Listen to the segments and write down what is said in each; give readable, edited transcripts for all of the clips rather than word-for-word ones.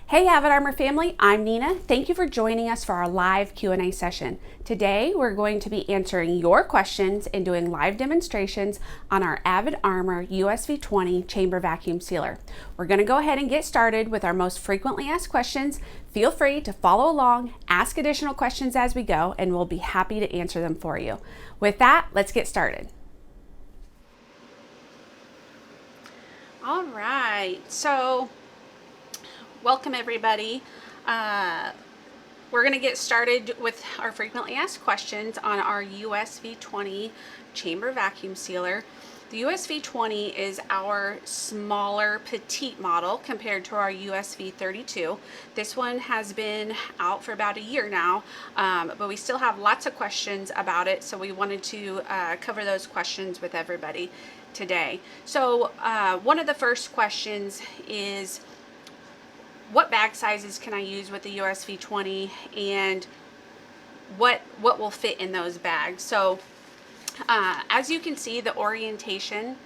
Hey Avid Armor family, I'm Nina. Thank you for joining us for our live Q&A session. Today we're going to be answering your questions and doing live demonstrations on our Avid Armor USV20 Chamber Vacuum Sealer. We're going to go ahead and get started with our most frequently asked questions. Feel free to follow along, ask additional questions as we go, and we'll be happy to answer them for you. With that, let's get started. All right, so welcome everybody. We're going to get started with our frequently asked questions on our USV20 Chamber Vacuum Sealer. The USV20 is our smaller petite model compared to our USV32. This one has been out for about a year now, but we still have lots of questions about it, so we wanted to cover those questions with everybody today. So one of the first questions is, what bag sizes can I use with the USV20 and what will fit in those bags? So as you can see, the orientation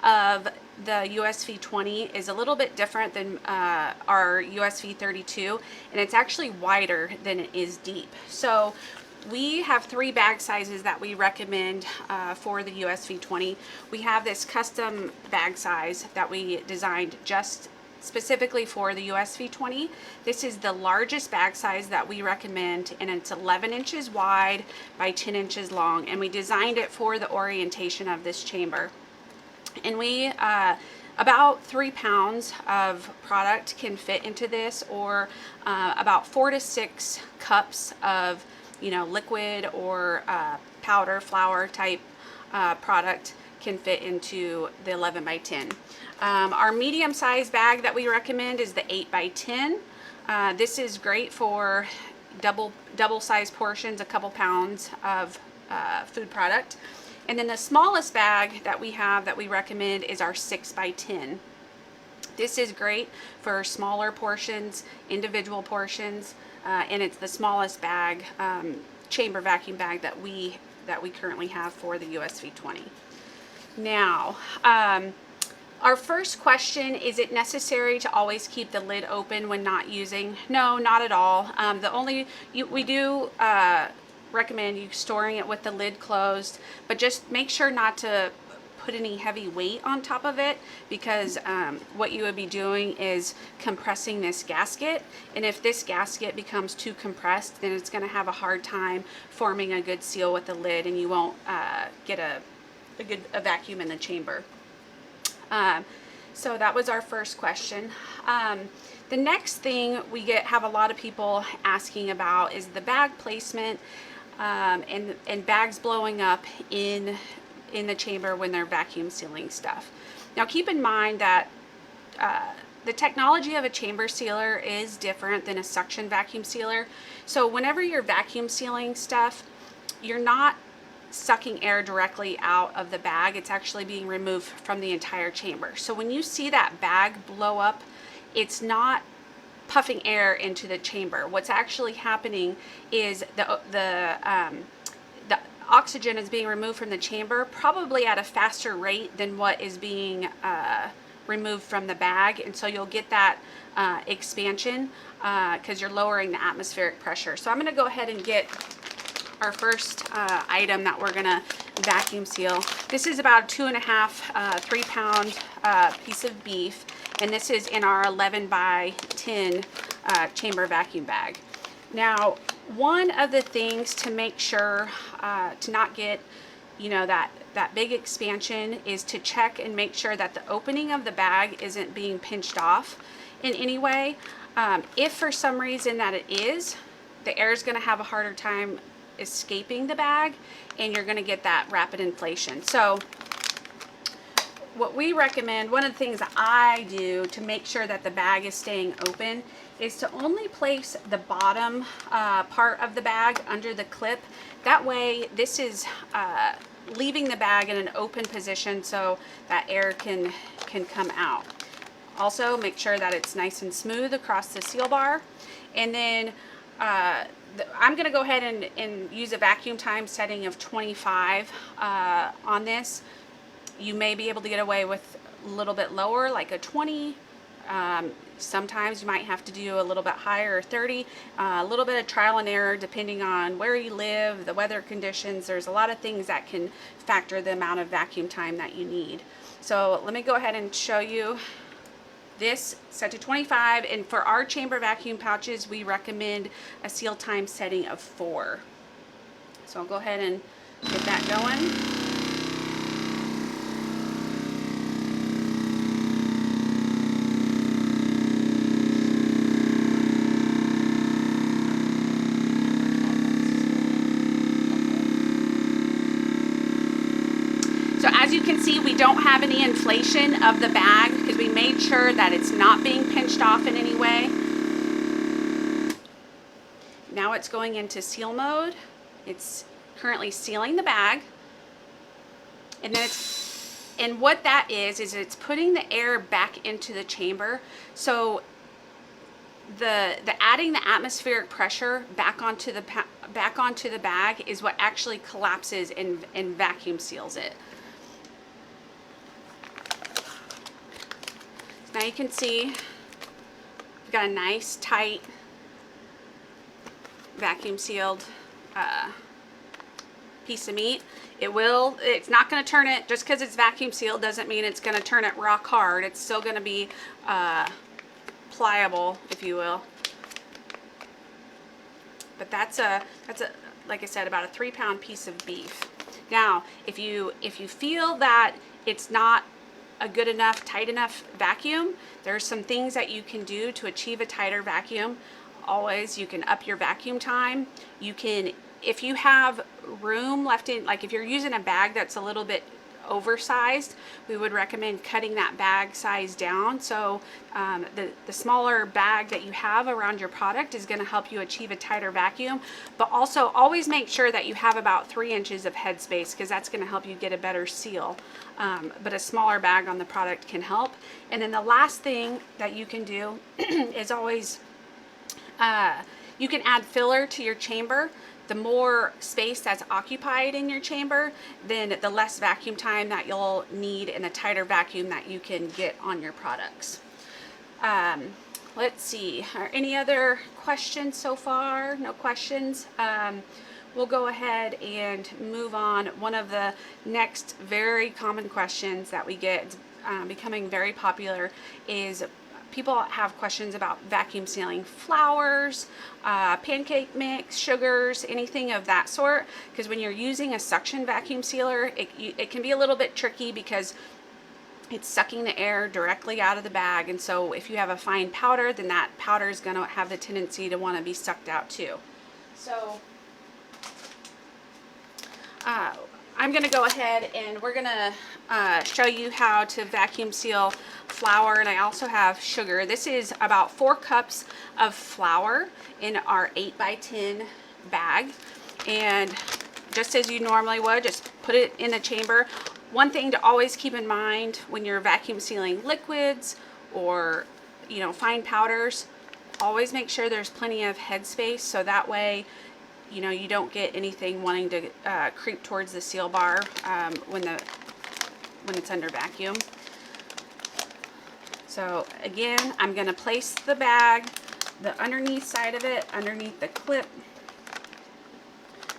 of the USV20 is a little bit different than our USV32, and it's actually wider than it is deep. So we have three bag sizes that we recommend for the USV20. We have this custom bag size that we designed just specifically for the USV20. This is the largest bag size that we recommend, and it's 11 inches wide by 10 inches long, and we designed it for the orientation of this chamber. And we about 3 pounds of product can fit into this, or about 4 to 6 cups of liquid or powder flour type product can fit into the 11 by 10. Our medium size bag that we recommend is the 8 by 10. This is great for double size portions, a couple pounds of food product. And then the smallest bag that we have that we recommend is our 6 by 10. This is great for smaller portions, individual portions, and it's the smallest bag, chamber vacuum bag that we currently have for the USV20. Now, our first question, is it necessary to always keep the lid open when not using? No, not at all. We do recommend you storing it with the lid closed, but just make sure not to put any heavy weight on top of it, because what you would be doing is compressing this gasket, and if this gasket becomes too compressed, then it's going to have a hard time forming a good seal with the lid, and you won't get a vacuum in the chamber. So that was our first question. The next thing we have a lot of people asking about is the bag placement and bags blowing up in the chamber when they're vacuum sealing stuff. Now keep in mind that the technology of a chamber sealer is different than a suction vacuum sealer. So whenever you're vacuum sealing stuff, you're not sucking air directly out of the bag. It's actually being removed from the entire chamber. So when you see that bag blow up, it's not puffing air into the chamber. What's actually happening is the oxygen is being removed from the chamber, probably at a faster rate than what is being removed from the bag, and so you'll get that expansion because you're lowering the atmospheric pressure. So I'm going to go ahead and get our first item that we're gonna vacuum seal. This is about 2.5, 3 pound piece of beef, and this is in our 11 by 10 chamber vacuum bag. Now, one of the things to make sure to not get that big expansion is to check and make sure that the opening of the bag isn't being pinched off in any way. If for some reason that it is, the air is going to have a harder time escaping the bag, and you're going to get that rapid inflation. So what we recommend, one of the things that I do to make sure that the bag is staying open, is to only place the bottom part of the bag under the clip. That way this is leaving the bag in an open position so that air can come out. Also make sure that it's nice and smooth across the seal bar, and then I'm going to go ahead and use a vacuum time setting of 25 on this. You may be able to get away with a little bit lower, like a 20, Sometimes you might have to do a little bit higher, 30, a little bit of trial and error depending on where you live, the weather conditions. There's a lot of things that can factor the amount of vacuum time that you need. So let me go ahead and show you this set to 25, and for our chamber vacuum pouches, we recommend a seal time setting of 4. So I'll go ahead and get that going. So as you can see, we don't have any inflation of the bag because we made sure that it's not being pinched off in any way. Now it's going into seal mode. It's currently sealing the bag. And then and what that is it's putting the air back into the chamber. So the adding the atmospheric pressure back onto the bag is what actually collapses and vacuum seals it. Now you can see we've got a nice tight vacuum sealed piece of meat. It's not going to turn it, just because it's vacuum sealed doesn't mean it's going to turn it rock hard. It's still going to be pliable, if you will. But that's like I said, about a 3-pound piece of beef. Now, if you feel that it's not a good enough, tight enough vacuum, there's some things that you can do to achieve a tighter vacuum. Always, you can up your vacuum time. You can, if you have room left in, like if you're using a bag that's a little bit oversized, we would recommend cutting that bag size down. So the smaller bag that you have around your product is going to help you achieve a tighter vacuum. But also always make sure that you have about 3 inches of headspace, because that's going to help you get a better seal. But a smaller bag on the product can help. And then the last thing that you can do is always you can add filler to your chamber. The more space that's occupied in your chamber, then the less vacuum time that you'll need and the tighter vacuum that you can get on your products. Let's see, are any other questions so far? No questions? We'll go ahead and move on. One of the next very common questions that we get, becoming very popular, is people have questions about vacuum sealing flours, pancake mix, sugars, anything of that sort. Because when you're using a suction vacuum sealer, it can be a little bit tricky because it's sucking the air directly out of the bag. And so if you have a fine powder, then that powder is going to have the tendency to want to be sucked out too. So I'm going to go ahead and we're going to show you how to vacuum seal flour, and I also have sugar. This is about 4 cups of flour in our 8x10 bag, and just as you normally would, just put it in the chamber. One thing to always keep in mind when you're vacuum sealing liquids or fine powders, always make sure there's plenty of headspace, so that way you don't get anything wanting to creep towards the seal bar when it's under vacuum. So again, I'm going to place the bag, the underneath side of it, underneath the clip.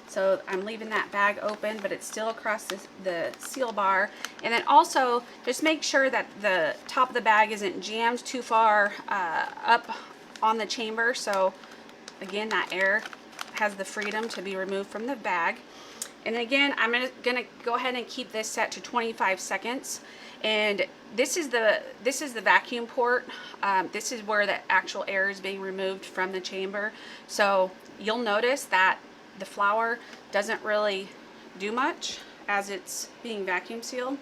So I'm leaving that bag open, but it's still across the seal bar. And then also just make sure that the top of the bag isn't jammed too far up on the chamber. So again, that air has the freedom to be removed from the bag. And again, I'm gonna go ahead and keep this set to 25 seconds. And this is the vacuum port. This is where the actual air is being removed from the chamber. So you'll notice that the flour doesn't really do much as it's being vacuum sealed.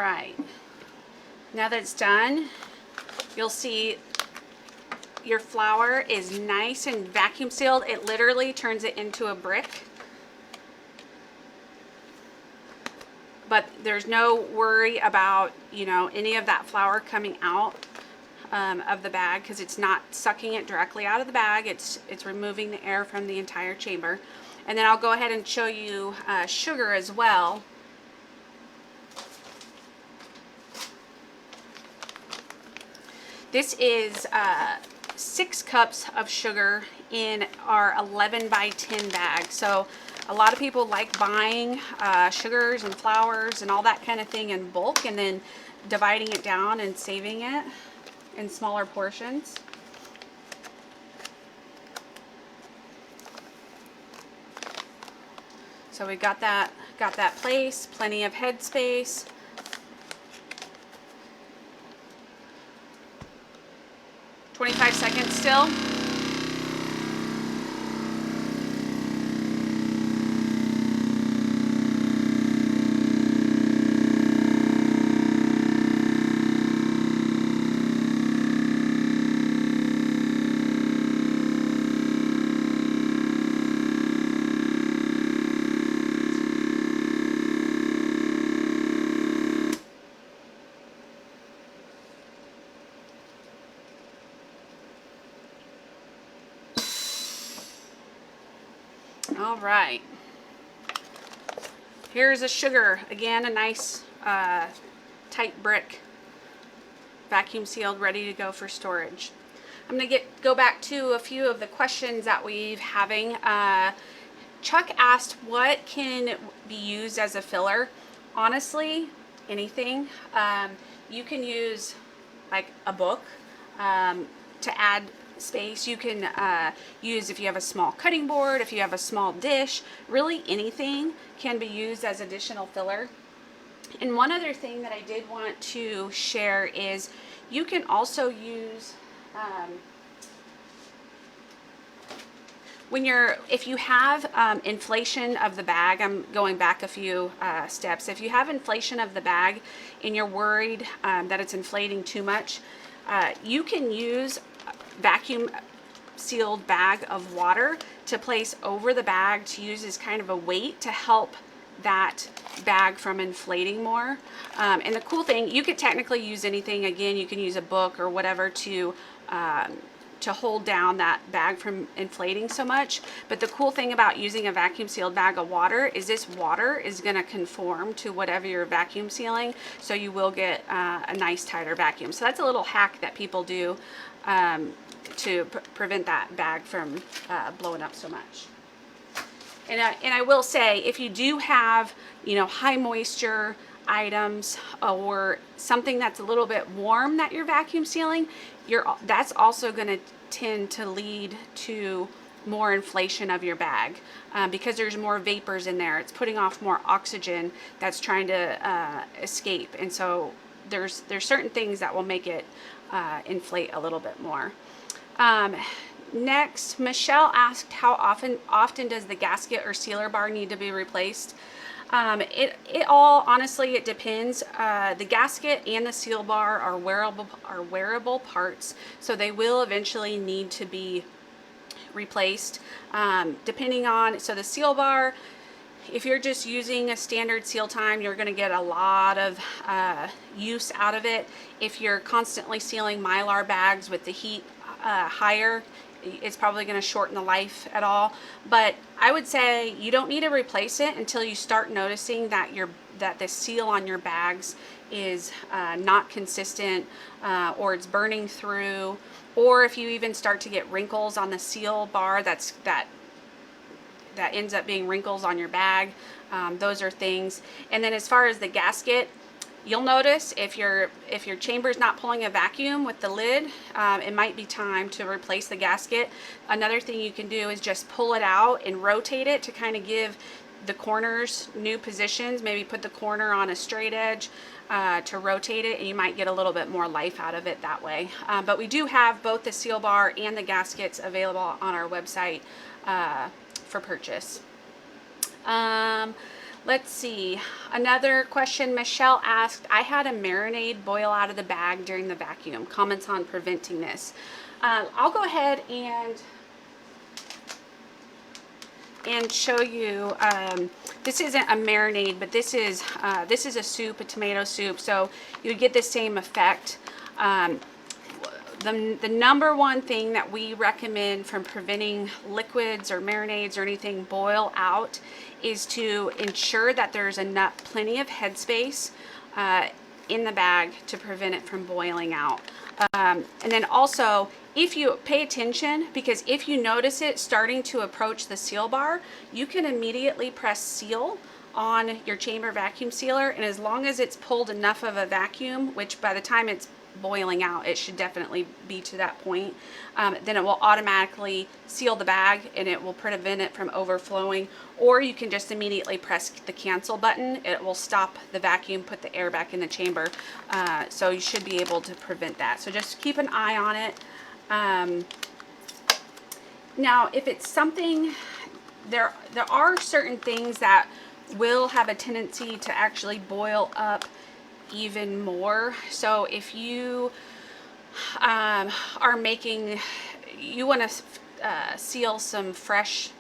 right. Now that it's done, you'll see your flour is nice and vacuum sealed. It literally turns it into a brick. But there's no worry about, you know, any of that flour coming out of the bag, because it's not sucking it directly out of the bag. It's removing the air from the entire chamber. And then I'll go ahead and show you sugar as well. This is 6 cups of sugar in our 11 by 10 bag. So a lot of people like buying sugars and flours and all that kind of thing in bulk, and then dividing it down and saving it in smaller portions. So we got that place, plenty of head space. "25 seconds still. All right, here's a sugar, again a nice tight brick, vacuum sealed, ready to go for storage. I'm gonna go back to a few of the questions that we've having. Chuck asked, what can be used as a filler? Honestly, anything. You can use like a book to add space. You can use, if you have a small cutting board, if you have a small dish, really anything can be used as additional filler. And one other thing that I did want to share is you can also use if you have inflation of the bag. I'm going back a few steps. If you have inflation of the bag and you're worried that it's inflating too much, you can use vacuum sealed bag of water to place over the bag to use as kind of a weight to help that bag from inflating more. And the cool thing, you could technically use anything. Again, you can use a book or whatever to hold down that bag from inflating so much. But the cool thing about using a vacuum sealed bag of water is this water is going to conform to whatever you're vacuum sealing, so you will get a nice tighter vacuum. So that's a little hack that people do to prevent that bag from blowing up so much. And I will say, if you do have, you know, high moisture items or something that's a little bit warm that you're vacuum sealing, that's also going to tend to lead to more inflation of your bag because there's more vapors in there. It's putting off more oxygen that's trying to escape, and so there's certain things that will make it inflate a little bit more. Next, Michelle asked, how often does the gasket or sealer bar need to be replaced? It all, honestly, it depends. The gasket and the seal bar are wearable parts, so they will eventually need to be replaced. Depending on, so the seal bar, if you're just using a standard seal time, you're going to get a lot of use out of it. If you're constantly sealing Mylar bags with the heat higher, it's probably going to shorten the life at all. But I would say you don't need to replace it until you start noticing that the seal on your bags is not consistent, or it's burning through, or if you even start to get wrinkles on the seal bar that ends up being wrinkles on your bag. Those are things. And then as far as the gasket, you'll notice if your chamber's not pulling a vacuum with the lid, it might be time to replace the gasket. Another thing you can do is just pull it out and rotate it to kind of give the corners new positions. Maybe put the corner on a straight edge to rotate it, and you might get a little bit more life out of it that way. But we do have both the seal bar and the gaskets available on our website for purchase. Let's see. Another question Michelle asked, I had a marinade boil out of the bag during the vacuum. Comments on preventing this. I'll go ahead and show you. This isn't a marinade, but this is a soup, a tomato soup, so you would get the same effect. The number one thing that we recommend from preventing liquids or marinades or anything boil out is to ensure that there's plenty of headspace in the bag to prevent it from boiling out. And then also, if you pay attention, because if you notice it starting to approach the seal bar, you can immediately press seal on your chamber vacuum sealer, and as long as it's pulled enough of a vacuum, which by the time it's boiling out, it should definitely be to that point, then it will automatically seal the bag and it will prevent it from overflowing. Or you can just immediately press the cancel button. It will stop the vacuum, put the air back in the chamber. So you should be able to prevent that. So just keep an eye on it. Now, if it's something, there are certain things that will have a tendency to actually boil up even more. So if you are making, you want to seal some fresh,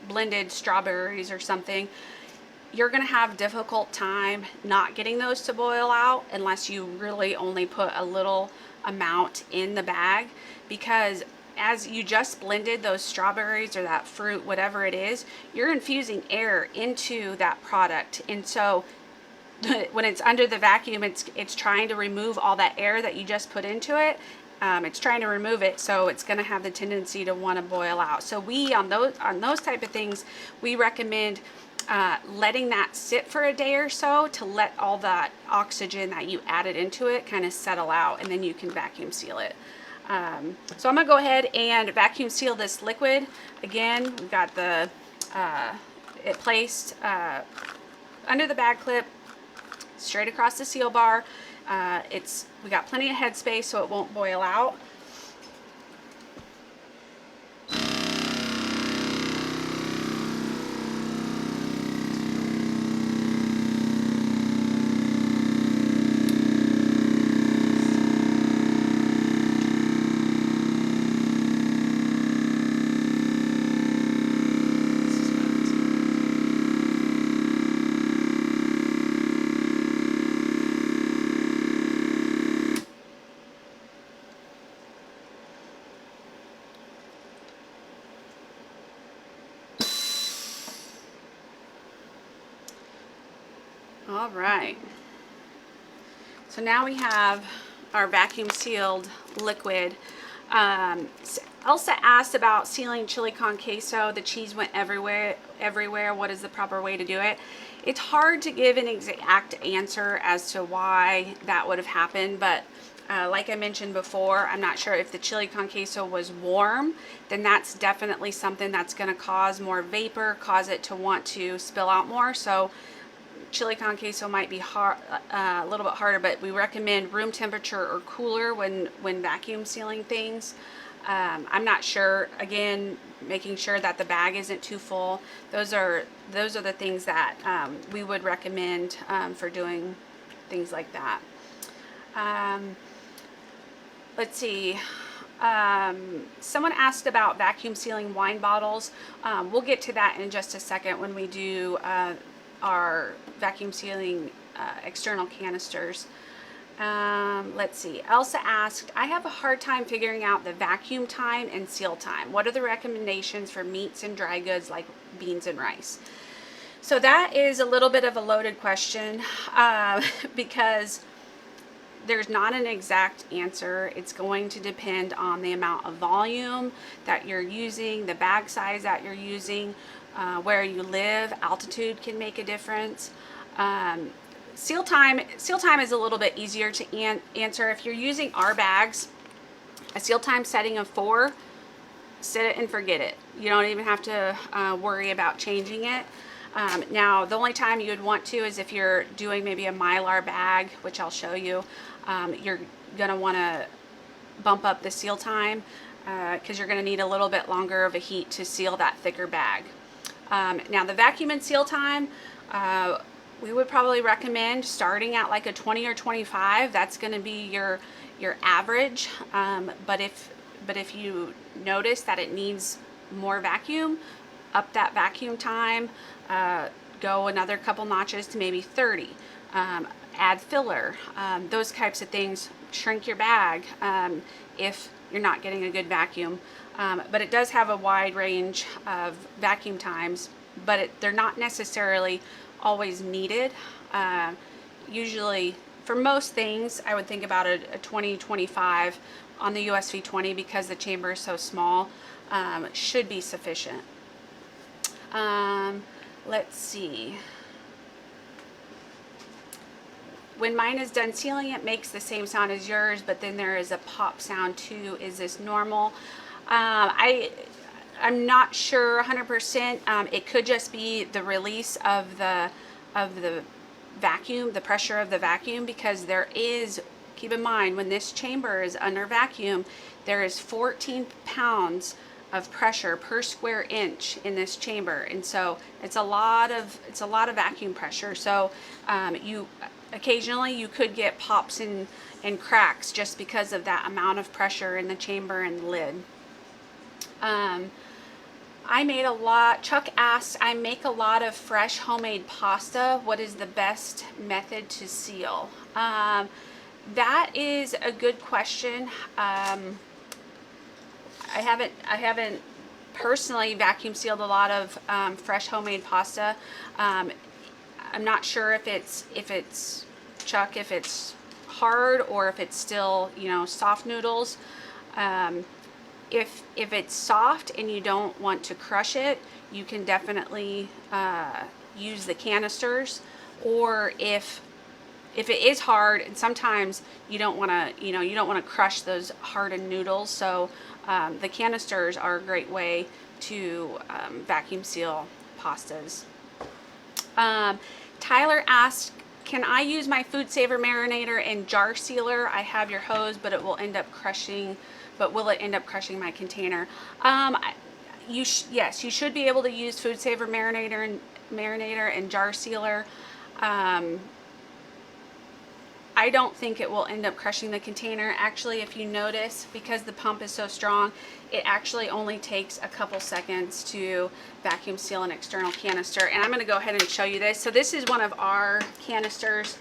blended strawberries or something, you're going to have a difficult time not getting those to boil out unless you really only put a little amount in the bag, because as you just blended those strawberries or that fruit, whatever it is, you're infusing air into that product. And so when it's under the vacuum, it's trying to remove all that air that you just put into it. It's trying to remove it, so it's going to have the tendency to want to boil out. So we, on those type of things, we recommend letting that sit for a day or so to let all that oxygen that you added into it kind of settle out, and then you can vacuum seal it. So I'm going to go ahead and vacuum seal this liquid. Again, we've got it placed under the bag clip, straight across the seal bar. We got plenty of headspace so it won't boil out. All right, so now we have our vacuum sealed liquid. Elsa asked about sealing chili con queso. The cheese went everywhere. What is the proper way to do it? It's hard to give an exact answer as to why that would have happened, but like I mentioned before, I'm not sure if the chili con queso was warm, then that's definitely something that's going to cause more vapor, cause it to want to spill out more. So chili con queso might be hard, a little bit harder, but we recommend room temperature or cooler when vacuum sealing things. I'm not sure. Again, making sure that the bag isn't too full. Those are the things that we would recommend for doing things like that. Let's see. Someone asked about vacuum sealing wine bottles. We'll get to that in just a second when we do our vacuum sealing external canisters. Let's see. Elsa asked, I have a hard time figuring out the vacuum time and seal time. What are the recommendations for meats and dry goods like beans and rice? So that is a little bit of a loaded question because there's not an exact answer. It's going to depend on the amount of volume that you're using, the bag size that you're using, where you live. Altitude can make a difference. Seal time is a little bit easier to answer. If you're using our bags, a seal time setting of 4, set it and forget it. You don't even have to worry about changing it. Now, the only time you would want to is if you're doing maybe a Mylar bag, which I'll show you. You're gonna want to bump up the seal time because you're going to need a little bit longer of a heat to seal that thicker bag. Now the vacuum and seal time, we would probably recommend starting at like a 20 or 25. That's going to be your average. But if you notice that it needs more vacuum, up that vacuum time, go another couple notches to maybe 30. Add filler, those types of things. Shrink your bag if you're not getting a good vacuum. But it does have a wide range of vacuum times, but they're not necessarily always needed. Usually, for most things, I would think about a 20-25 on the USV20 because the chamber is so small, should be sufficient. Let's see. When mine is done sealing, it makes the same sound as yours, but then there is a pop sound too. Is this normal? I'm not sure 100%. It could just be the release of the vacuum, the pressure of the vacuum, because there is, keep in mind, when this chamber is under vacuum, there is 14 pounds of pressure per square inch in this chamber, and so it's a lot of vacuum pressure. So occasionally you could get pops and cracks just because of that amount of pressure in the chamber and the lid. I made a lot, Chuck asked, I make a lot of fresh homemade pasta. What is the best method to seal? That is a good question. I haven't personally vacuum sealed a lot of fresh homemade pasta. I'm not sure if it's Chuck, if it's hard or if it's still, soft noodles. If it's soft and you don't want to crush it, you can definitely use the canisters. Or if it is hard, and sometimes you don't want to crush those hardened noodles, so the canisters are a great way to vacuum seal pastas. Tyler asked, can I use my Food Saver marinator and jar sealer? I have your hose, but will it end up crushing my container? Yes, you should be able to use Food Saver marinator and jar sealer. I don't think it will end up crushing the container. Actually, if you notice, because the pump is so strong, it actually only takes a couple seconds to vacuum seal an external canister. And I'm going to go ahead and show you this. So this is one of our canisters.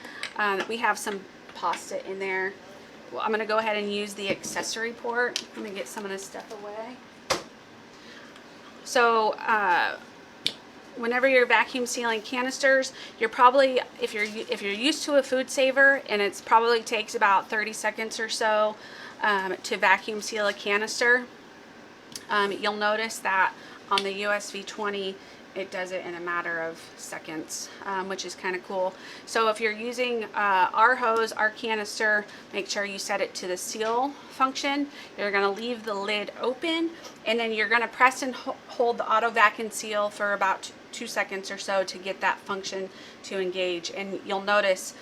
We have some pasta in there. Well, I'm going to go ahead and use the accessory port. Let me get some of this stuff away. So whenever you're vacuum sealing canisters, you're probably, if you're used to a Food Saver, and it probably takes about 30 seconds or so to vacuum seal a canister, you'll notice that on the USV20 it does it in a matter of seconds, which is kind of cool. So if you're using our hose, our canister, make sure you set it to the seal function. You're going to leave the lid open, and then you're going to press and hold the auto vac and seal for about 2 seconds or so to get that function to engage. And you'll notice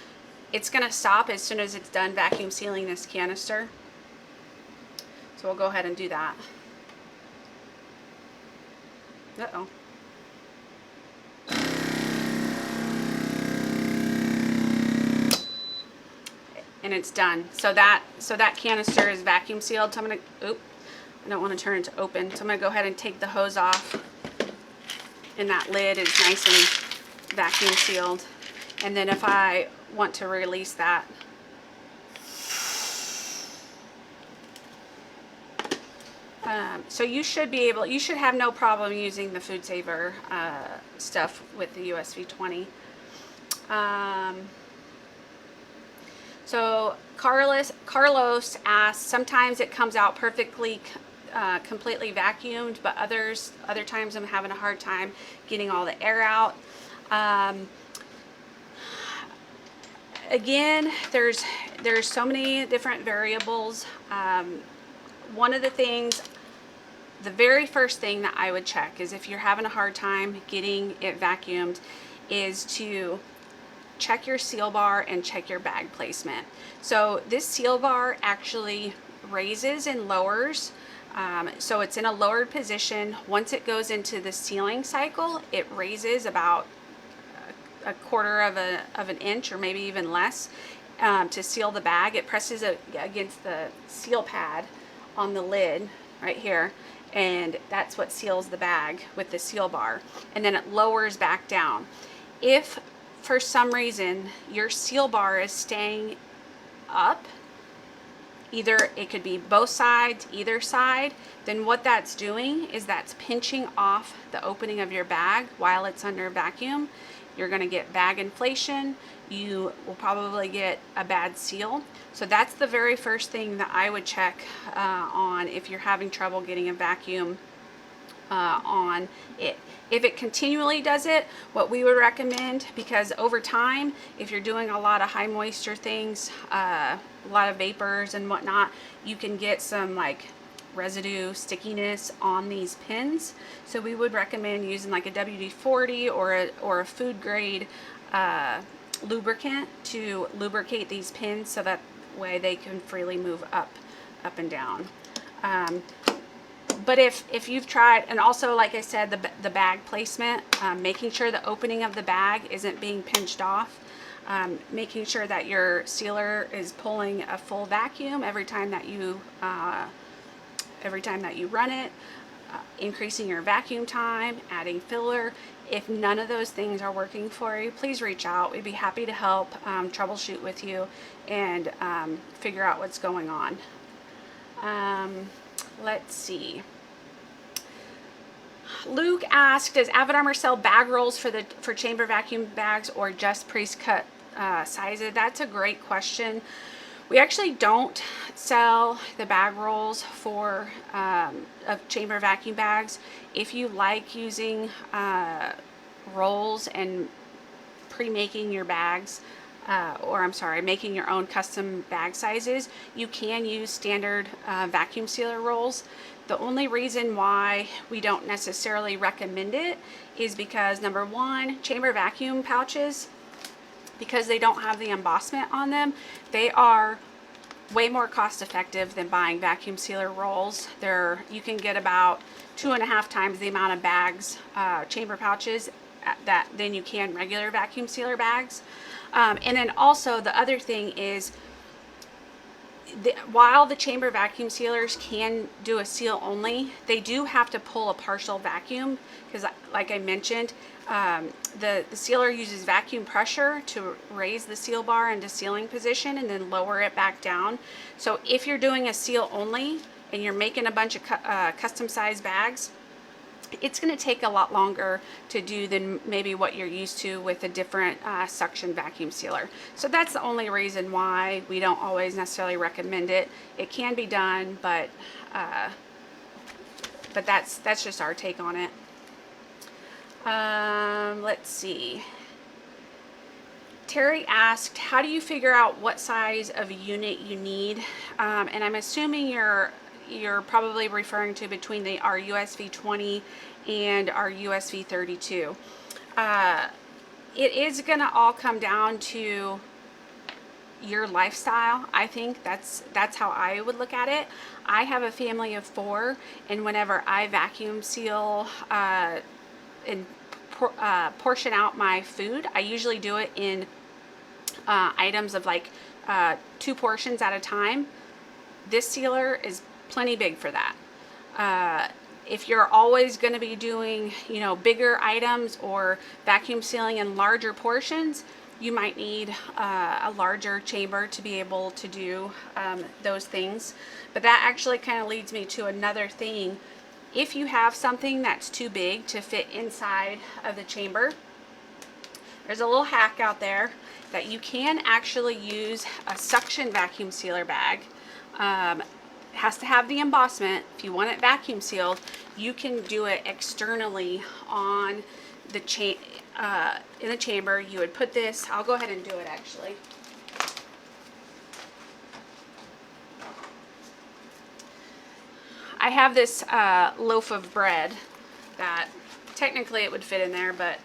it's going to stop as soon as it's done vacuum sealing this canister. So we'll go ahead and do that. Uh-oh. And it's done. So that canister is vacuum sealed. So I'm gonna, I don't want to turn it to open. So I'm gonna go ahead and take the hose off, and that lid is nice and vacuum sealed. And then if I want to release that, so you should have no problem using the Food Saver stuff with the USV20. So Carlos asked, sometimes it comes out perfectly, completely vacuumed, but other times I'm having a hard time getting all the air out. Again, there's so many different variables. One of the things, the very first thing that I would check is, if you're having a hard time getting it vacuumed, is to check your seal bar and check your bag placement. So this seal bar actually raises and lowers So it's in a lowered position. Once it goes into the sealing cycle, it raises about a quarter of an inch, or maybe even less, to seal the bag. It presses against the seal pad on the lid right here, and that's what seals the bag with the seal bar, and then it lowers back down. If for some reason your seal bar is staying up, either it could be both sides, either side, then what that's doing is that's pinching off the opening of your bag while it's under vacuum. You're going to get bag inflation. You will probably get a bad seal. So that's the very first thing that I would check on if you're having trouble getting a vacuum on it. If it continually does it, what we would recommend, because over time, if you're doing a lot of high moisture things, a lot of vapors and whatnot, you can get some like residue stickiness on these pins. So we would recommend using like a WD-40 or a food grade lubricant to lubricate these pins, so that way they can freely move up and down. But if you've tried, and also like I said, the bag placement, making sure the opening of the bag isn't being pinched off, making sure that your sealer is pulling a full vacuum every time that you run it, increasing your vacuum time, adding filler. If none of those things are working for you, please reach out. We'd be happy to help troubleshoot with you and figure out what's going on. Let's see. Luke asked, does Avid Armor sell bag rolls for chamber vacuum bags, or just pre-cut sizes? That's a great question. We actually don't sell the bag rolls for of chamber vacuum bags. If you like using rolls and pre-making your bags, making your own custom bag sizes, you can use standard vacuum sealer rolls. The only reason why we don't necessarily recommend it is because, number one, chamber vacuum pouches, because they don't have the embossment on them, they are way more cost effective than buying vacuum sealer rolls. You can get about 2.5 times the amount of bags, chamber pouches, than you can regular vacuum sealer bags. And then also the other thing is, while the chamber vacuum sealers can do a seal only, they do have to pull a partial vacuum, because like I mentioned, the sealer uses vacuum pressure to raise the seal bar into sealing position and then lower it back down. So if you're doing a seal only and you're making a bunch of custom size bags, it's going to take a lot longer to do than maybe what you're used to with a different suction vacuum sealer. So that's the only reason why we don't always necessarily recommend it. It can be done, but that's just our take on it. Let's see. Terry asked, how do you figure out what size of unit you need? And I'm assuming you're probably referring to between our USV20 and our USV32. It is going to all come down to your lifestyle. I think that's how I would look at it. I have a family of 4, and whenever I vacuum seal and portion out my food, I usually do it in items of like 2 portions at a time. This sealer is plenty big for that. If you're always going to be doing, bigger items or vacuum sealing in larger portions, you might need a larger chamber to be able to do those things. But that actually kind of leads me to another thing. If you have something that's too big to fit inside of the chamber, there's a little hack out there that you can actually use a suction vacuum sealer bag. It has to have the embossment. If you want it vacuum sealed, you can do it externally on the in the chamber. You would put this, I'll go ahead and do it actually. I have this loaf of bread that technically it would fit in there, but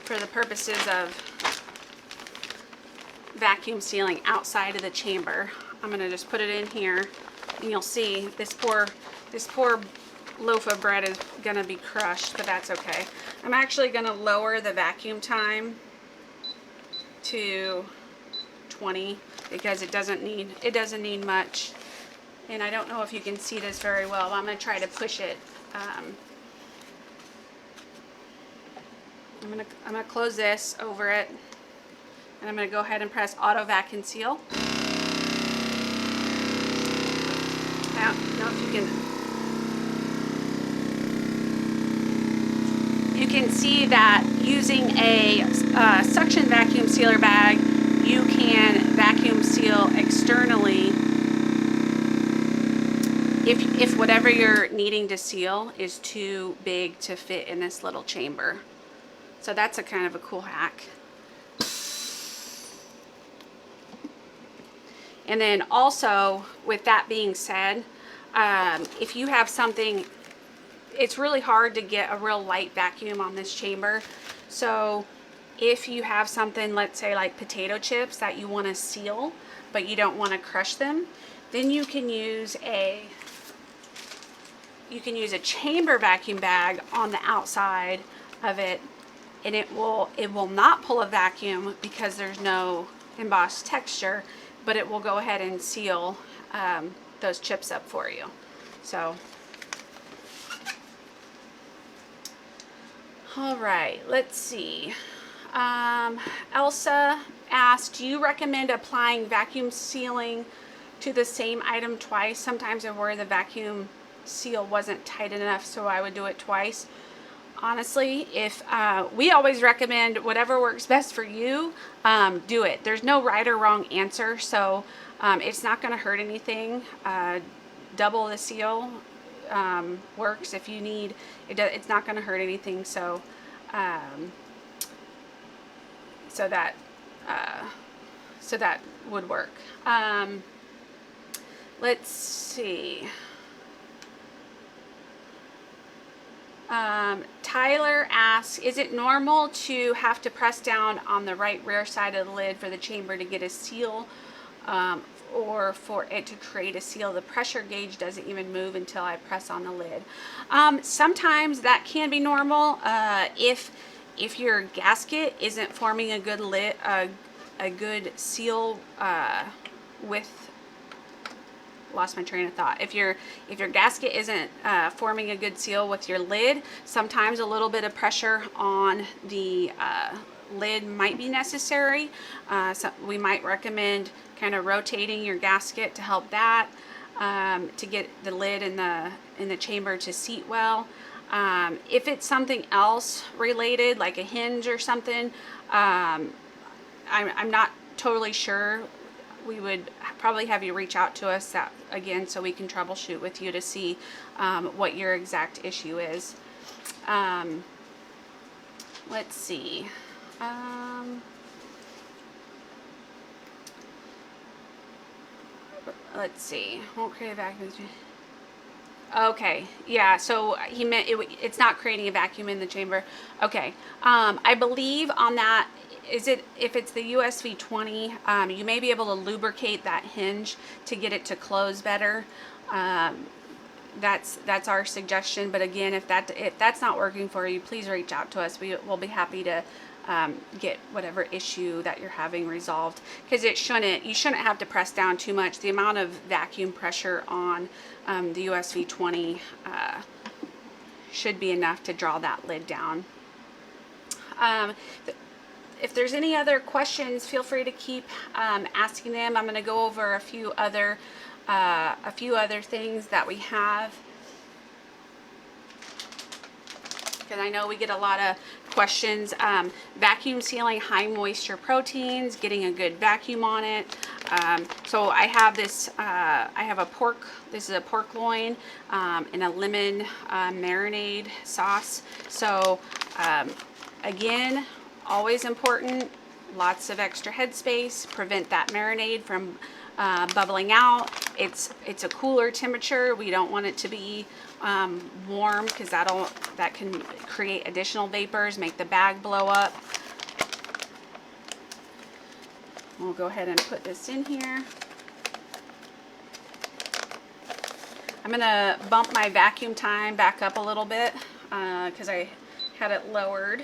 for the purposes of vacuum sealing outside of the chamber, I'm going to just put it in here And you'll see this poor loaf of bread is gonna be crushed, but that's okay. I'm actually gonna lower the vacuum time to 20 because it doesn't need much. And I don't know if you can see this very well, but I'm gonna try to push it. I'm gonna close this over it, and I'm gonna go ahead and press auto vac and seal. Now if you can see that using a suction vacuum sealer bag, you can vacuum seal externally if whatever you're needing to seal is too big to fit in this little chamber. So that's a kind of a cool hack. And then also, with that being said, if you have something, it's really hard to get a real light vacuum on this chamber. So if you have something, let's say like potato chips that you want to seal, but you don't want to crush them, then you can use a chamber vacuum bag on the outside of it, and it will not pull a vacuum because there's no embossed texture, but it will go ahead and seal those chips up for you. So, all right, let's see. Elsa asked, do you recommend applying vacuum sealing to the same item twice? Sometimes where the vacuum seal wasn't tight enough, so I would do it twice. Honestly, if we always recommend whatever works best for you, do it. There's no right or wrong answer, so it's not going to hurt anything. Double the seal works if you need. It's not going to hurt anything. So so that would work. Let's see. Tyler asks, is it normal to have to press down on the right rear side of the lid for the chamber to get a seal, or for it to create a seal? The pressure gauge doesn't even move until I press on the lid. Sometimes that can be normal. If your gasket isn't forming a good lid, a good seal with, lost my train of thought. If your gasket isn't forming a good seal with your lid, sometimes a little bit of pressure on the lid might be necessary. So we might recommend kind of rotating your gasket to help that, to get the lid in the chamber to seat well. If it's something else related, like a hinge or something, I'm not totally sure. We would probably have you reach out to us again so we can troubleshoot with you to see what your exact issue is. Let's see. Let's see. Won't create a vacuum. Okay, yeah, so he meant it's not creating a vacuum in the chamber. Okay, I believe on that, if it's the USV20, you may be able to lubricate that hinge to get it to close better. That's our suggestion. But again, if that's not working for you, please reach out to us. We'll be happy to get whatever issue that you're having resolved, because you shouldn't have to press down too much. The amount of vacuum pressure on the USV20 should be enough to draw that lid down. If there's any other questions, feel free to keep asking them. I'm going to go over a few other things that we have, because I know we get a lot of questions. Vacuum sealing high moisture proteins, getting a good vacuum on it. So I have this. This is a pork loin in a lemon marinade sauce. So again, always important. Lots of extra headspace. Prevent that marinade from bubbling out. It's a cooler temperature. We don't want it to be warm, because that can create additional vapors, make the bag blow up. We'll go ahead and put this in here. I'm gonna bump my vacuum time back up a little bit because I had it lowered.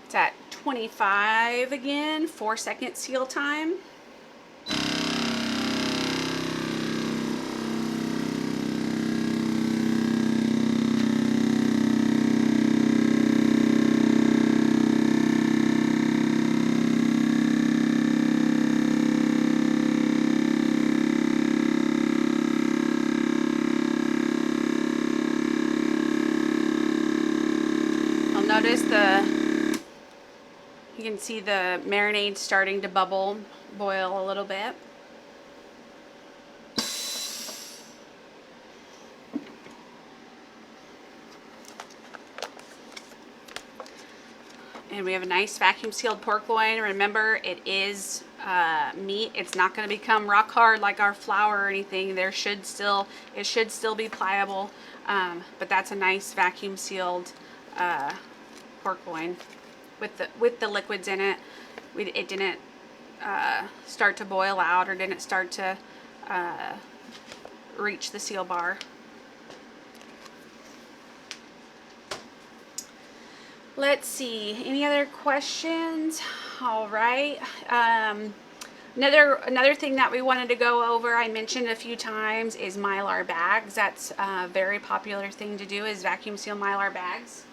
It's at 25 again, 4-second seal time. You'll notice you can see the marinade starting to boil a little bit. And we have a nice vacuum sealed pork loin. Remember, it is meat. It's not going to become rock hard like our flour or anything. It should still be pliable, but that's a nice vacuum sealed pork loin with the liquids in it. It didn't start to boil out or didn't start to reach the seal bar. Let's see, any other questions? All right. Another thing that we wanted to go over, I mentioned a few times, is Mylar bags. That's a very popular thing to do, is vacuum seal Mylar bags.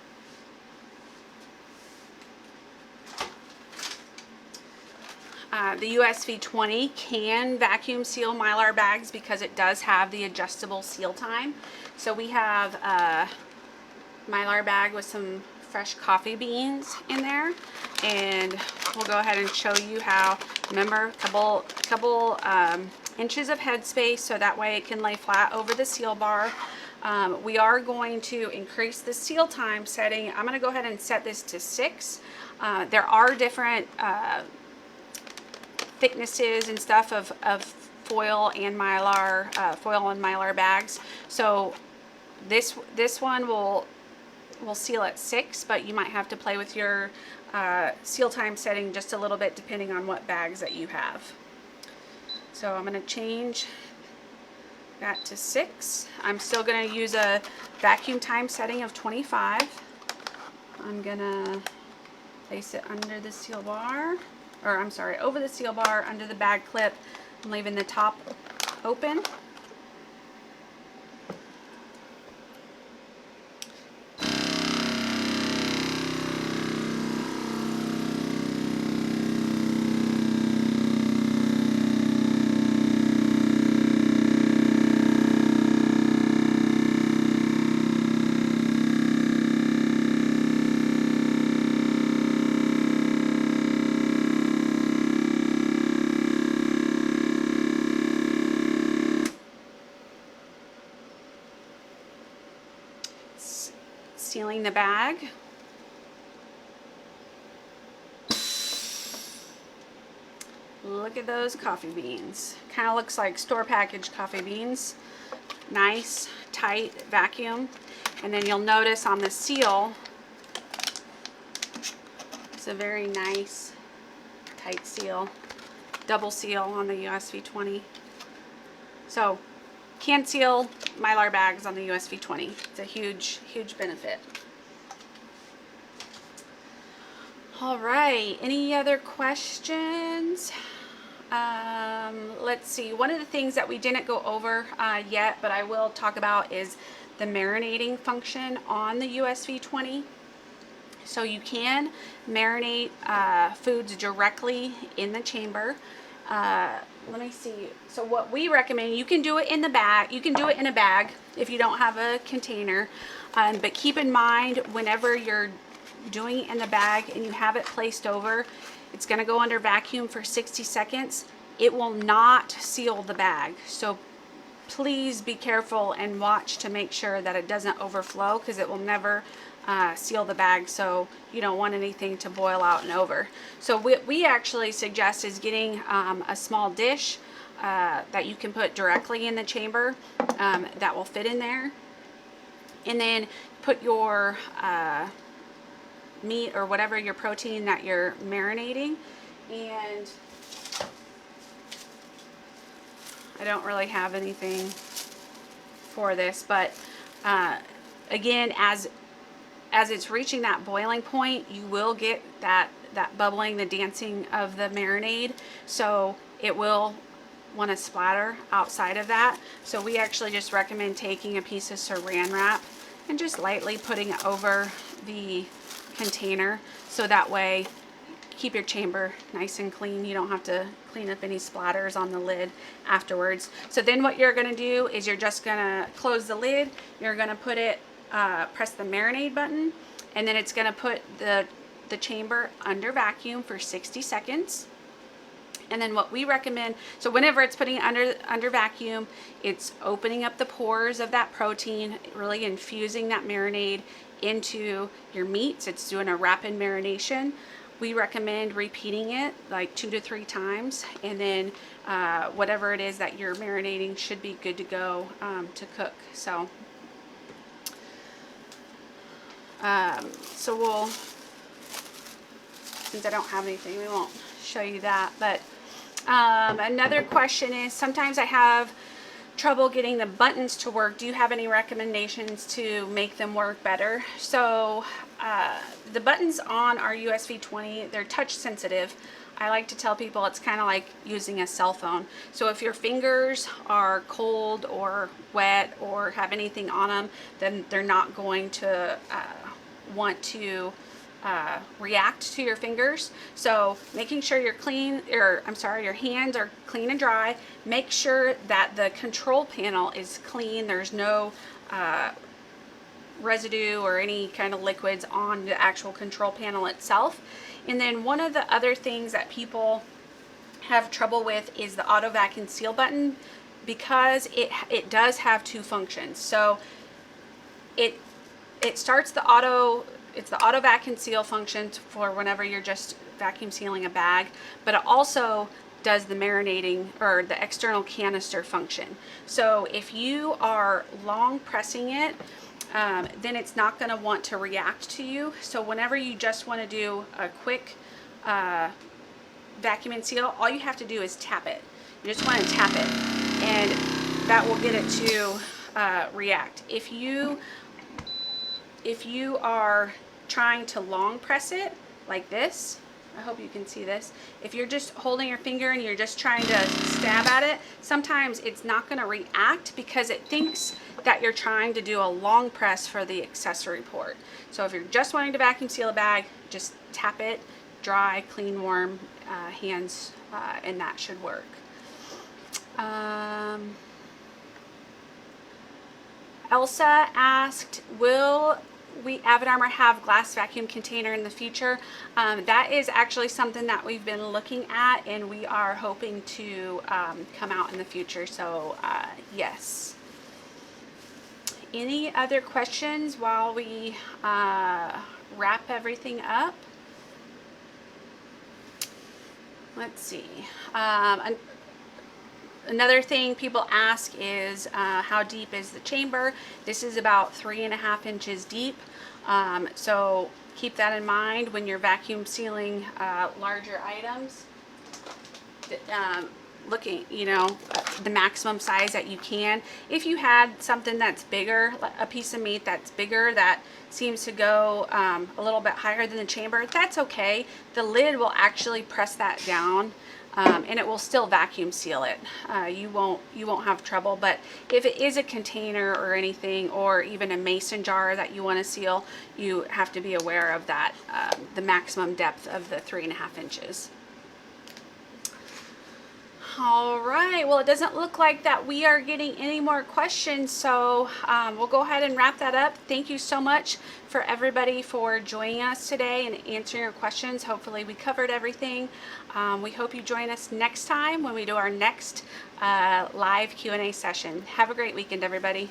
The USV20 can vacuum seal Mylar bags because it does have the adjustable seal time. So we have a Mylar bag with some fresh coffee beans in there, and we'll go ahead and show you how. Remember, a couple inches of headspace so that way it can lay flat over the seal bar. We are going to increase the seal time setting. I'm going to go ahead and set this to 6. There are different thicknesses and stuff of foil and Mylar bags. So this one will seal at 6, but you might have to play with your seal time setting just a little bit depending on what bags that you have. So I'm going to change that to 6. I'm still going to use a vacuum time setting of 25. I'm going to place it under the seal bar, or I'm sorry, over the seal bar, under the bag clip. I'm leaving the top open. Sealing the bag. Look at those coffee beans. Kind of looks like store packaged coffee beans. Nice, tight vacuum. And then you'll notice on the seal, it's a very nice, tight seal. Double seal on the USV20. So, can seal Mylar bags on the USV20. It's a huge, huge benefit. All right, any other questions? Let's see, one of the things that we didn't go over yet, but I will talk about, is the marinating function on the USV20. So you can marinate foods directly in the chamber. Let me see. So what we recommend, you can do it in the bag. You can do it in a bag if you don't have a container. But keep in mind, whenever you're doing it in the bag and you have it placed over, it's going to go under vacuum for 60 seconds. It will not seal the bag. So please be careful and watch to make sure that it doesn't overflow, because it will never seal the bag, so you don't want anything to boil out and over. So what we actually suggest is getting a small dish that you can put directly in the chamber that will fit in there, and then put your meat or whatever, your protein that you're marinating, and I don't really have anything for this, but again, as it's reaching that boiling point, you will get that bubbling, the dancing of the marinade, so it will want to splatter outside of that. So we actually just recommend taking a piece of saran wrap and just lightly putting it over the container, so that way keep your chamber nice and clean. You don't have to clean up any splatters on the lid afterwards. So then what you're going to do is you're just going to close the lid. You're going to put it, press the marinade button, and then it's going to put the chamber under vacuum for 60 seconds. And then what we recommend, so whenever it's putting it under vacuum, it's opening up the pores of that protein, really infusing that marinade into your meats. It's doing a rapid marination. We recommend repeating it like 2 to 3 times, and then whatever it is that you're marinating should be good to go to cook. So we'll, since I don't have anything, we won't show you that. But another question is, sometimes I have trouble getting the buttons to work. Do you have any recommendations to make them work better? So the buttons on our USV20, they're touch sensitive. I like to tell people it's kind of like using a cell phone. So if your fingers are cold or wet or have anything on them, then they're not going to want to react to your fingers. So making sure you're clean, or I'm sorry, your hands are clean and dry. Make sure that the control panel is clean. There's no residue or any kind of liquids on the actual control panel itself. And then one of the other things that people have trouble with is the auto vac and seal button, because it does have 2 functions. So it starts the auto, it's the auto vac and seal function for whenever you're just vacuum sealing a bag, but it also does the marinating or the external canister function. So if you are long pressing it, then it's not going to want to react to you. So whenever you just want to do a quick vacuum and seal, all you have to do is tap it. You just want to tap it, and that will get it to react. If you are trying to long press it like this, I hope you can see this. If you're just holding your finger and you're just trying to stab at it, sometimes it's not going to react because it thinks that you're trying to do a long press for the accessory port. So if you're just wanting to vacuum seal a bag, just tap it, dry, clean, warm hands, and that should work. Elsa asked, will Avid Armor have glass vacuum container in the future? That is actually something that we've been looking at, and we are hoping to come out in the future. So yes. Any other questions while we wrap everything up? Let's see. Another thing people ask is how deep is the chamber? This is about 3.5 inches deep. So keep that in mind when you're vacuum sealing larger items. Looking, the maximum size that you can. If you had something that's bigger, a piece of meat that's bigger that seems to go a little bit higher than the chamber, that's okay. The lid will actually press that down. And it will still vacuum seal it. You won't have trouble. But if it is a container or anything, or even a mason jar that you want to seal, you have to be aware of that, the maximum depth of the 3.5 inches. All right, well, it doesn't look like that we are getting any more questions, so we'll go ahead and wrap that up. Thank you so much for everybody for joining us today and answering your questions. Hopefully we covered everything. We hope you join us next time when we do our next live Q&A session. Have a great weekend, everybody.